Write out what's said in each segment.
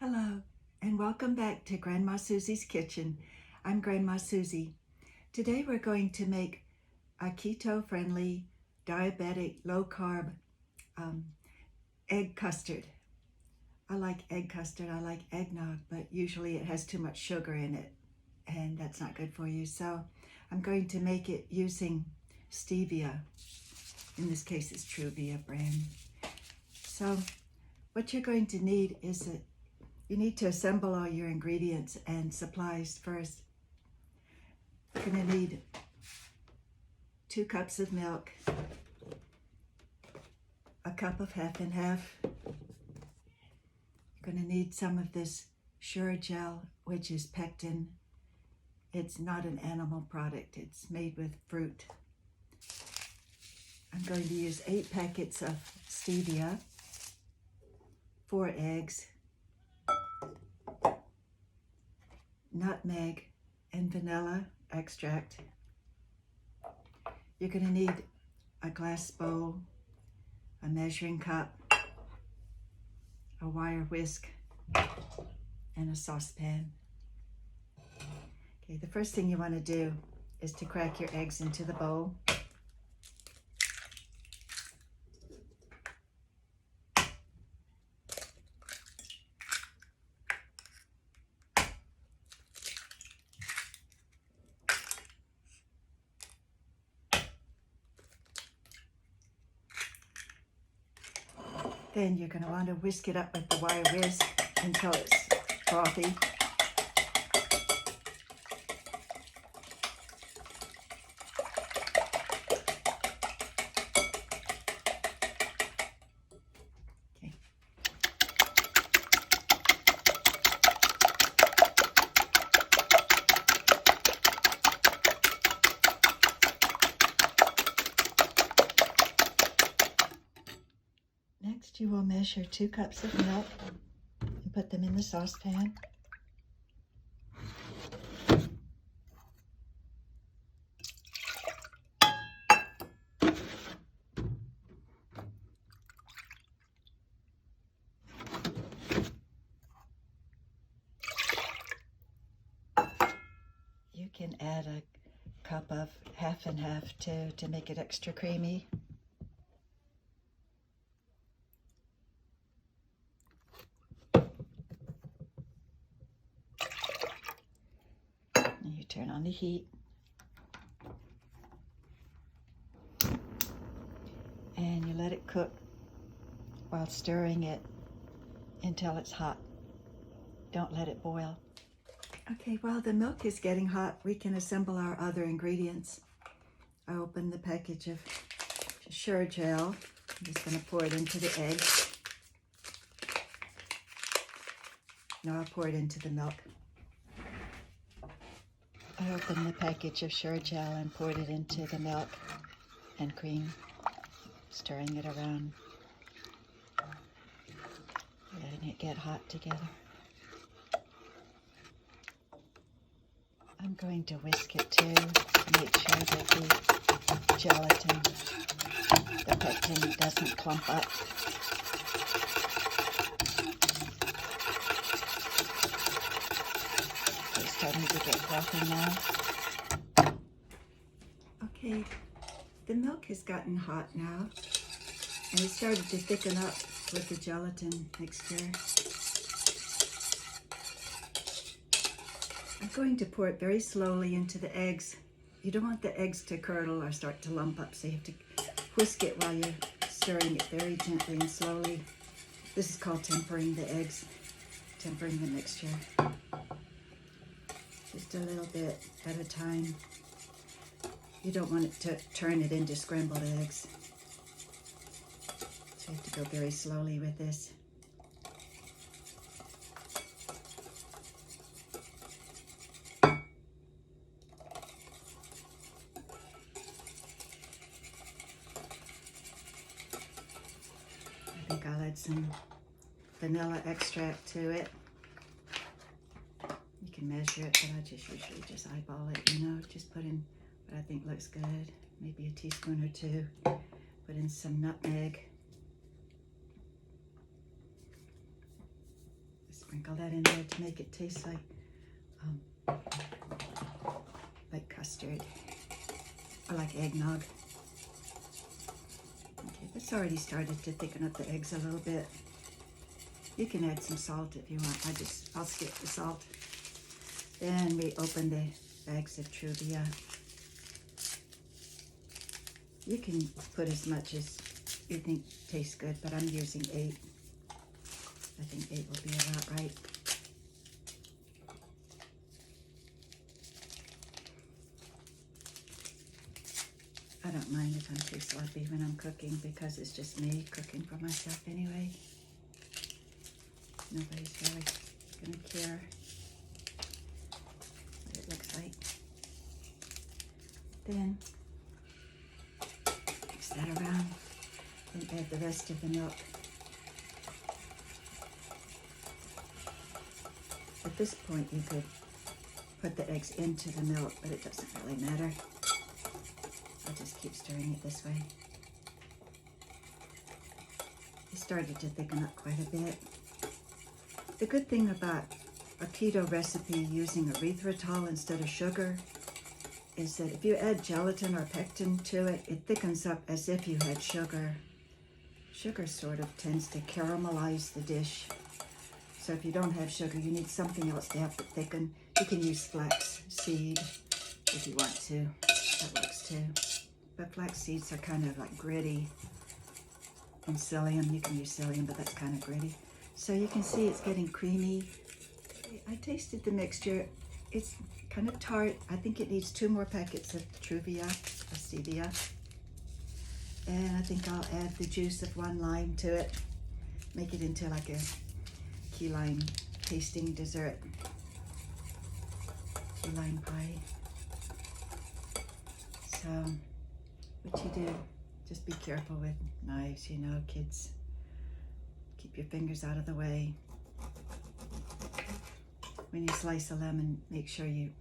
Hello, and welcome back to Grandma Susie's Kitchen. I'm Grandma Susie. Today we're going to make a keto-friendly, diabetic, low-carb egg custard. I like egg custard, I like eggnog, but usually it has too much sugar in it, and that's not good for you. So I'm going to make it using stevia. In this case, it's Truvia brand. So what you're going to need is you need to assemble all your ingredients and supplies first. You're going to need 2 cups of milk, a cup of half and half. You're going to need some of this Sure gel, which is pectin. It's not an animal product, it's made with fruit. I'm going to use 8 packets of stevia, 4 eggs, nutmeg and vanilla extract. You're going to need a glass bowl, a measuring cup, a wire whisk, and a saucepan. Okay, the first thing you want to do is to crack your eggs into the bowl. Then you're going to want to whisk it up with the wire whisk until it's frothy. Okay. Next, you will measure 2 cups of milk and put them in the saucepan. You can add a cup of half and half to make it extra creamy. And you turn on the heat. And you let it cook while stirring it until it's hot. Don't let it boil. Okay, while the milk is getting hot, we can assemble our other ingredients. I opened the package of Sure gel. I'm just going to pour it into the egg. Now I'll pour it into the milk. I opened the package of Sure gel and poured it into the milk and cream, stirring it around, letting it get hot together. I'm going to whisk it too to make sure that the gelatin, the pectin, doesn't clump up. It's starting to get frothy now. Okay, the milk has gotten hot now, and it started to thicken up with the gelatin mixture. I'm going to pour it very slowly into the eggs. You don't want the eggs to curdle or start to lump up, so you have to whisk it while you're stirring it very gently and slowly. This is called tempering the eggs, tempering the mixture. Just a little bit at a time. You don't want it to turn it into scrambled eggs. So you have to go very slowly with this. I think I'll add some vanilla extract to it. You can measure it, but I just usually just eyeball it, you know, just put in what I think looks good. Maybe a teaspoon or 2. Put in some nutmeg. Sprinkle that in there to make it taste like custard or like eggnog. Okay, that's already started to thicken up the eggs a little bit. You can add some salt if you want. I'll skip the salt. Then we open the bags of stevia. You can put as much as you think tastes good, but I'm using 8. I think 8 will be about right. I don't mind if I'm too sloppy when I'm cooking because it's just me cooking for myself anyway. Nobody's really gonna care what it looks like. Then mix that around and add the rest of the milk. At this point, you could put the eggs into the milk, but it doesn't really matter. I'll just keep stirring it this way. It started to thicken up quite a bit. The good thing about a keto recipe using erythritol instead of sugar is that if you add gelatin or pectin to it, it thickens up as if you had sugar. Sugar sort of tends to caramelize the dish. So if you don't have sugar, you need something else to help it thicken. You can use flax seed if you want to. That works too. But flax seeds are kind of like gritty. And psyllium, you can use psyllium, but that's kind of gritty. So you can see it's getting creamy. I tasted the mixture. It's kind of tart. I think it needs 2 more packets of stevia. And I think I'll add the juice of 1 lime to it. Make it into like a key lime tasting dessert. Key lime pie. So what you do, just be careful with knives, you know, kids. Keep your fingers out of the way. When you slice a lemon, make sure you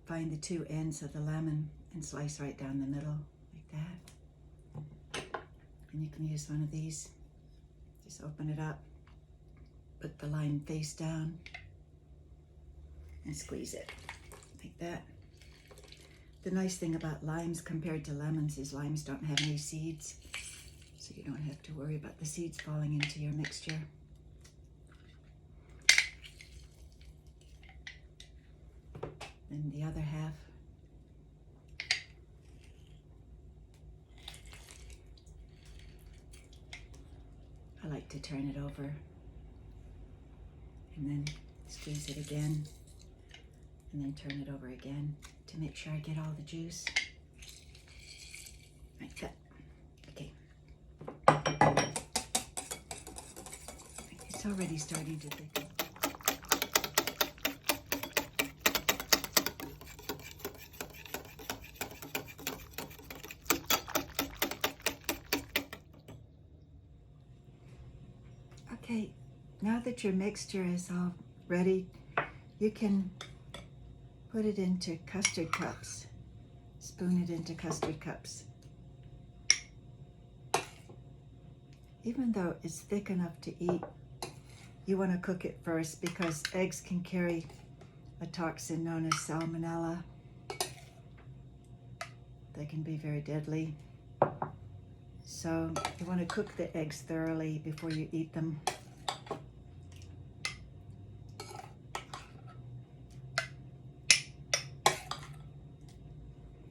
find the 2 ends of the lemon and slice right down the middle, like that. And you can use one of these. Just open it up, put the lime face down, and squeeze it, like that. The nice thing about limes compared to lemons is limes don't have any seeds, so you don't have to worry about the seeds falling into your mixture. And the other half, I like to turn it over and then squeeze it again and then turn it over again to make sure I get all the juice. Like that. Okay. It's already starting to thicken. Okay, now that your mixture is all ready, you can put it into custard cups. Spoon it into custard cups. Even though it's thick enough to eat, you want to cook it first because eggs can carry a toxin known as salmonella. They can be very deadly. So you want to cook the eggs thoroughly before you eat them.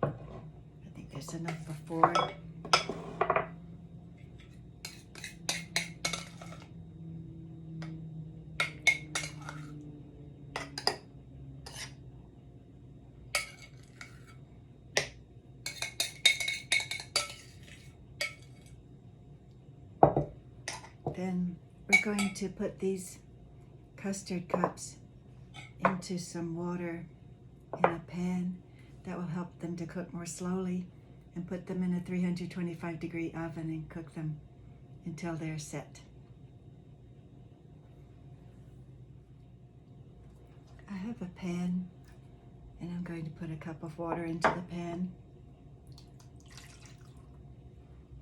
I think there's enough for 4. Then we're going to put these custard cups into some water in a pan. That will help them to cook more slowly, and put them in a 325-degree oven and cook them until they're set. I have a pan and I'm going to put a cup of water into the pan.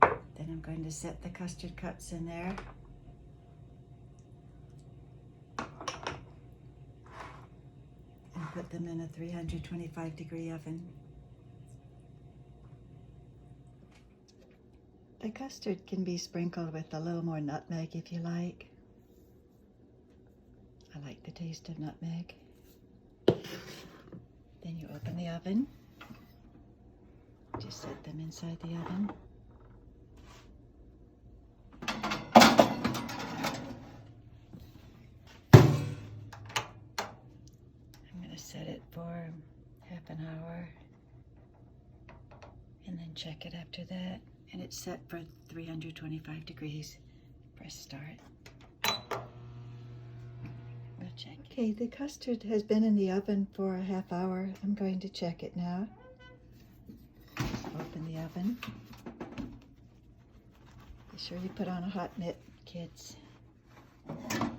Then I'm going to set the custard cups in there. them in a 325-degree oven. The custard can be sprinkled with a little more nutmeg if you like. I like the taste of nutmeg. Then you open the oven. Just set them inside the oven. I'm going to set it for half an hour and then check it after that. And it's set for 325 degrees. Press start. We'll check. Okay, the custard has been in the oven for a half hour. I'm going to check it now. Open the oven. Be sure you put on a hot mitt, kids. And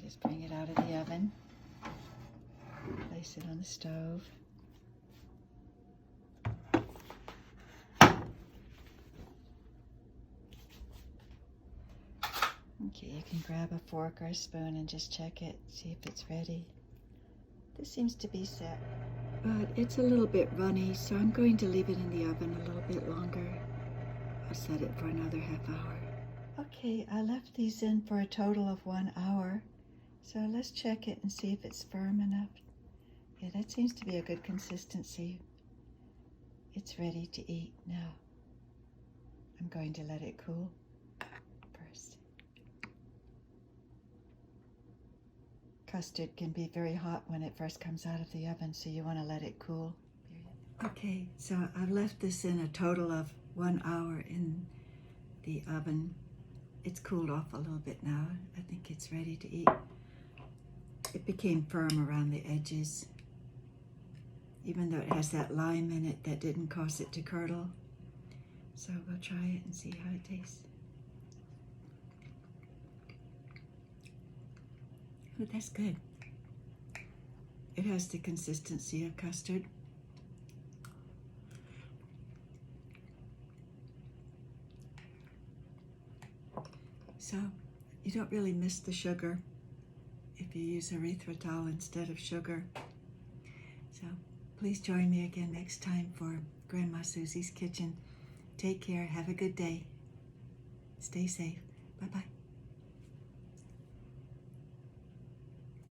just bring it out of the oven. Place it on the stove. Okay, you can grab a fork or a spoon and just check it, see if it's ready. This seems to be set, but it's a little bit runny, so I'm going to leave it in the oven a little bit longer. I'll set it for another half hour. Okay, I left these in for a total of 1 hour, so let's check it and see if it's firm enough. Yeah, that seems to be a good consistency. It's ready to eat now. I'm going to let it cool first. Custard can be very hot when it first comes out of the oven, so you want to let it cool. Okay, so I've left this in a total of 1 hour in the oven. It's cooled off a little bit now. I think it's ready to eat. It became firm around the edges, even though it has that lime in it that didn't cause it to curdle. So we'll try it and see how it tastes. Oh, that's good. It has the consistency of custard. So you don't really miss the sugar if you use erythritol instead of sugar. So please join me again next time for Grandma Susie's Kitchen. Take care. Have a good day. Stay safe. Bye-bye.